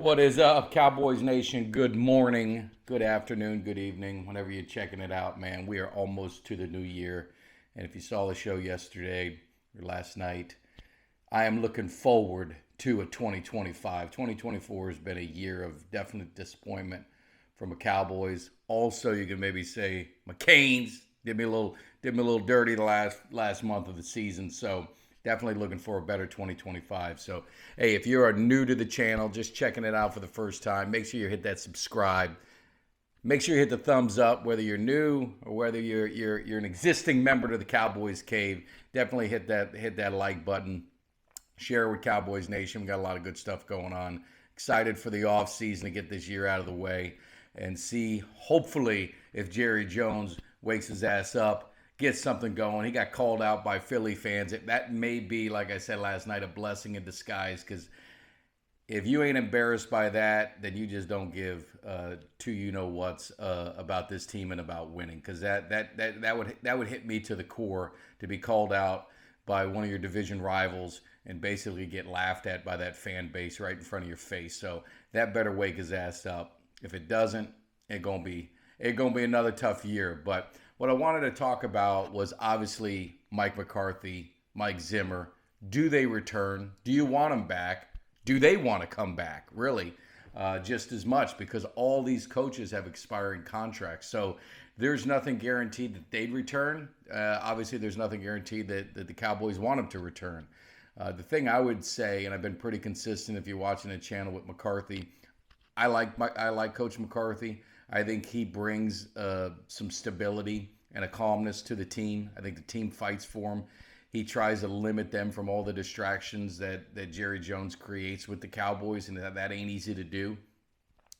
What is up, Cowboys Nation? Good morning, good afternoon, good evening, whenever you're checking it out, man. We are almost to the new year. And if you saw the show yesterday or last night, I am looking forward to a 2025. 2024 has been a year of definite disappointment from the Cowboys. Also, you can maybe say McCain's did me a little dirty the last month of the season. So definitely looking for a better 2025. So hey, if you are new to the channel, just checking it out for the first time, make sure you hit that subscribe. Make sure you hit the thumbs up, whether you're new or whether you're an existing member to the Cowboys Cave. Definitely hit that like button. Share with Cowboys Nation. We got a lot of good stuff going on. Excited for the off season to get this year out of the way and see, hopefully, if Jerry Jones wakes his ass up, gets something going. He got called out by Philly fans. That may be, like I said last night, a blessing in disguise, because if you ain't embarrassed by that, then you just don't give two you know what's about this team and about winning. Because that would hit me to the core, to be called out by one of your division rivals and basically get laughed at by that fan base right in front of your face. So that better wake his ass up. If it doesn't, it's gonna be another tough year. But what I wanted to talk about was obviously Mike McCarthy, Mike Zimmer. Do they return? Do you want them back? Do they want to come back? Really, just as much, because all these coaches have expiring contracts. So there's nothing guaranteed that they'd return. Obviously, there's nothing guaranteed that the Cowboys want them to return. The thing I would say, and I've been pretty consistent if you're watching the channel with McCarthy, I like Coach McCarthy. I think he brings some stability and a calmness to the team. I think the team fights for him. He tries to limit them from all the distractions that Jerry Jones creates with the Cowboys, and that ain't easy to do.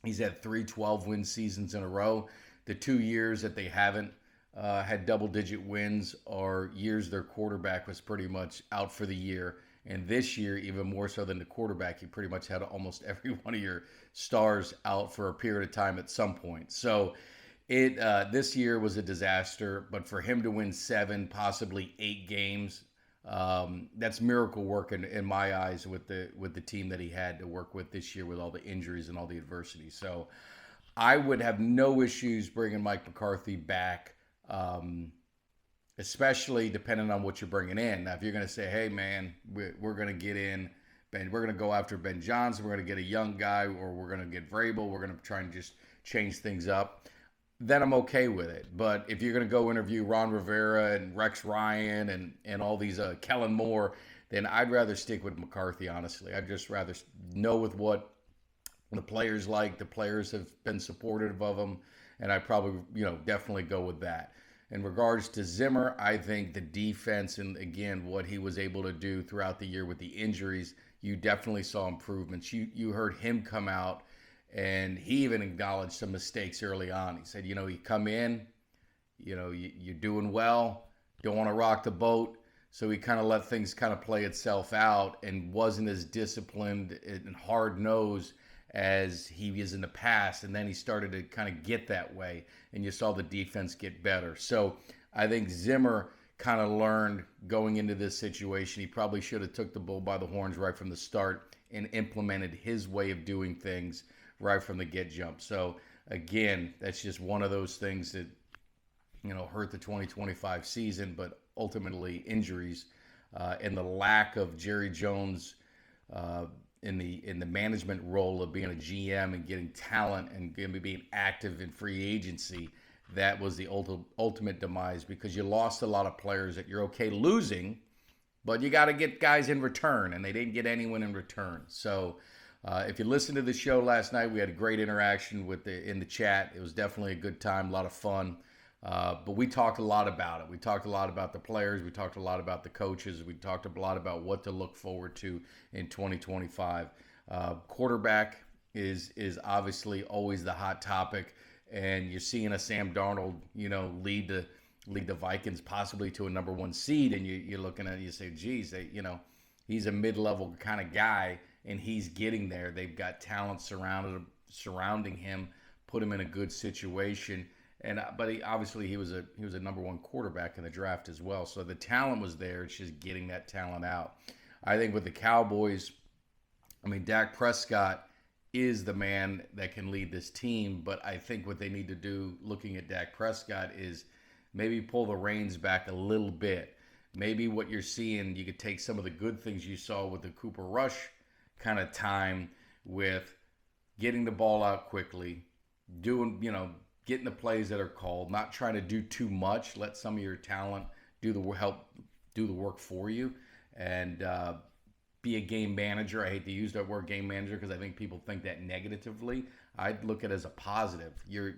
He's had 3 12-win seasons in a row. The 2 years that they haven't had double-digit wins are years their quarterback was pretty much out for the year. And this year, even more so than the quarterback, you pretty much had almost every one of your stars out for a period of time at some point. So this year was a disaster. But for him to win 7, possibly 8 games, that's miracle work in my eyes with the team that he had to work with this year with all the injuries and all the adversity. So I would have no issues bringing Mike McCarthy back. Especially depending on what you're bringing in. Now, if you're going to say, hey, man, we're going to get in, Ben, we're going to go after Ben Johnson, we're going to get a young guy, or we're going to get Vrabel, we're going to try and just change things up, then I'm okay with it. But if you're going to go interview Ron Rivera and Rex Ryan and all these Kellen Moore, then I'd rather stick with McCarthy, honestly. I'd just rather know with what the players like. The players have been supportive of him, and I'd probably, definitely go with that. In regards to Zimmer, I think the defense and, again, what he was able to do throughout the year with the injuries, you definitely saw improvements. You heard him come out, and he even acknowledged some mistakes early on. He said, you come in, you're doing well, don't want to rock the boat. So he kind of let things kind of play itself out and wasn't as disciplined and hard-nosed as he was in the past, and then he started to kind of get that way, and you saw the defense get better. So I think Zimmer kind of learned going into this situation. He probably should have took the bull by the horns right from the start and implemented his way of doing things right from the get-jump. So again, that's just one of those things that hurt the 2025 season, but ultimately injuries and the lack of Jerry Jones in the management role of being a GM and getting talent and being active in free agency, that was the ultimate demise, because you lost a lot of players that you're okay losing, but you got to get guys in return, and they didn't get anyone in return. So if you listened to the show last night, we had a great interaction in the chat. It was definitely a good time, a lot of fun. But we talked a lot about it. We talked a lot about the players. We talked a lot about the coaches. We talked a lot about what to look forward to in 2025. Quarterback is obviously always the hot topic, and you're seeing a Sam Darnold, lead the Vikings possibly to a number 1 seed, and you're looking at it, you say, geez, he's a mid-level kind of guy, and he's getting there. They've got talent surrounding him, put him in a good situation. But he was a number 1 quarterback in the draft as well. So the talent was there. It's just getting that talent out. I think with the Cowboys, Dak Prescott is the man that can lead this team. But I think what they need to do, looking at Dak Prescott, is maybe pull the reins back a little bit. Maybe what you're seeing, you could take some of the good things you saw with the Cooper Rush kind of time with getting the ball out quickly, doing, getting the plays that are called, not trying to do too much. Let some of your talent do the work for you, and be a game manager. I hate to use that word game manager because I think people think that negatively. I'd look at it as a positive. You're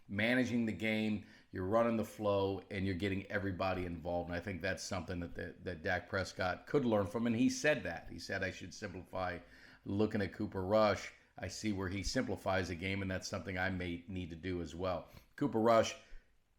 managing the game, you're running the flow, and you're getting everybody involved. And I think that's something that Dak Prescott could learn from. And he said that. He said I should simplify. Looking at Cooper Rush, I see where he simplifies the game, and that's something I may need to do as well. Cooper Rush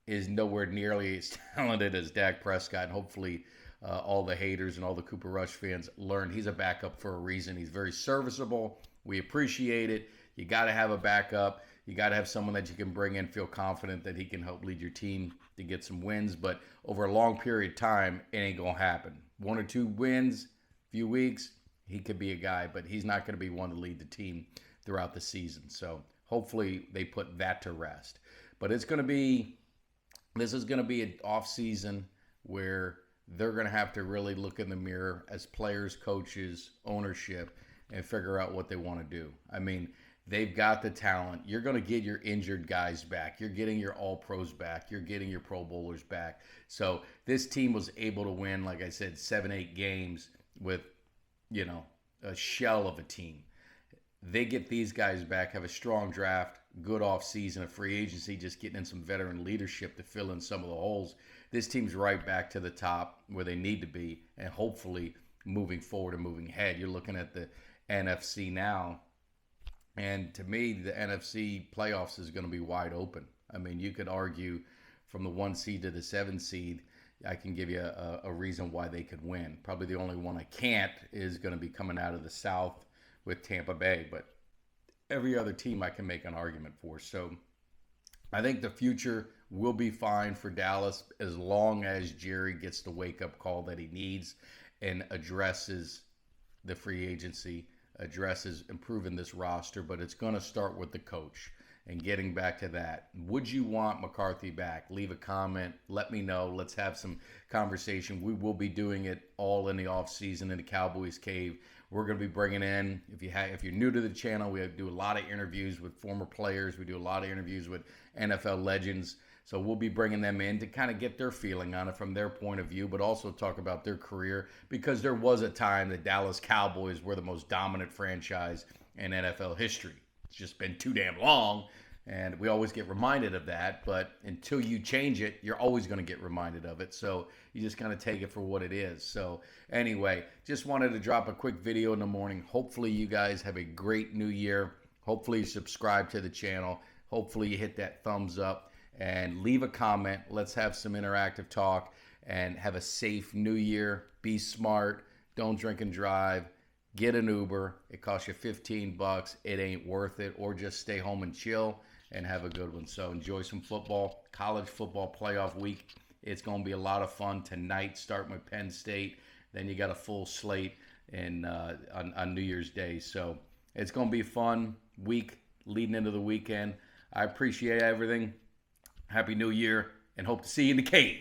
is nowhere nearly as talented as Dak Prescott, and hopefully all the haters and all the Cooper Rush fans learn he's a backup for a reason. He's very serviceable. We appreciate it. You got to have a backup. You got to have someone that you can bring in, feel confident that he can help lead your team to get some wins. But over a long period of time, it ain't going to happen. 1 or 2 wins, few weeks, he could be a guy, but he's not going to be one to lead the team throughout the season. So hopefully they put that to rest. But this is going to be an off season where they're going to have to really look in the mirror as players, coaches, ownership, and figure out what they want to do. I mean, they've got the talent. You're going to get your injured guys back. You're getting your all-pros back. You're getting your Pro Bowlers back. So this team was able to win, like I said, 7-8 games with, a shell of a team. They get these guys back, have a strong draft, good offseason, a free agency, just getting in some veteran leadership to fill in some of the holes. This team's right back to the top where they need to be, and hopefully moving forward and moving ahead. You're looking at the NFC now, and to me, the NFC playoffs is going to be wide open. I mean, you could argue from the 1 seed to the 7 seed, I can give you a reason why they could win. Probably the only one I can't is going to be coming out of the South with Tampa Bay, but every other team I can make an argument for. So I think the future will be fine for Dallas as long as Jerry gets the wake-up call that he needs and addresses the free agency, addresses improving this roster, but it's going to start with the coach and getting back to that. Would you want McCarthy back? Leave a comment. Let me know. Let's have some conversation. We will be doing it all in the offseason in the Cowboys Cave. We're going to be bringing in, if you're new to the channel, we do a lot of interviews with former players. We do a lot of interviews with NFL legends. So we'll be bringing them in to kind of get their feeling on it from their point of view, but also talk about their career, because there was a time the Dallas Cowboys were the most dominant franchise in NFL history. It's just been too damn long, and we always get reminded of that. But until you change it, you're always going to get reminded of it. So you just kind of take it for what it is. So anyway, just wanted to drop a quick video in the morning. Hopefully you guys have a great new year. Hopefully you subscribe to the channel. Hopefully you hit that thumbs up and leave a comment. Let's have some interactive talk and have a safe new year. Be smart. Don't drink and drive. Get an Uber. It costs you $15. It ain't worth it. Or just stay home and chill and have a good one. So enjoy some football. College football playoff week. It's going to be a lot of fun tonight, starting with Penn State. Then you got a full slate on New Year's Day. So it's going to be a fun week leading into the weekend. I appreciate everything. Happy New Year, and hope to see you in the cave.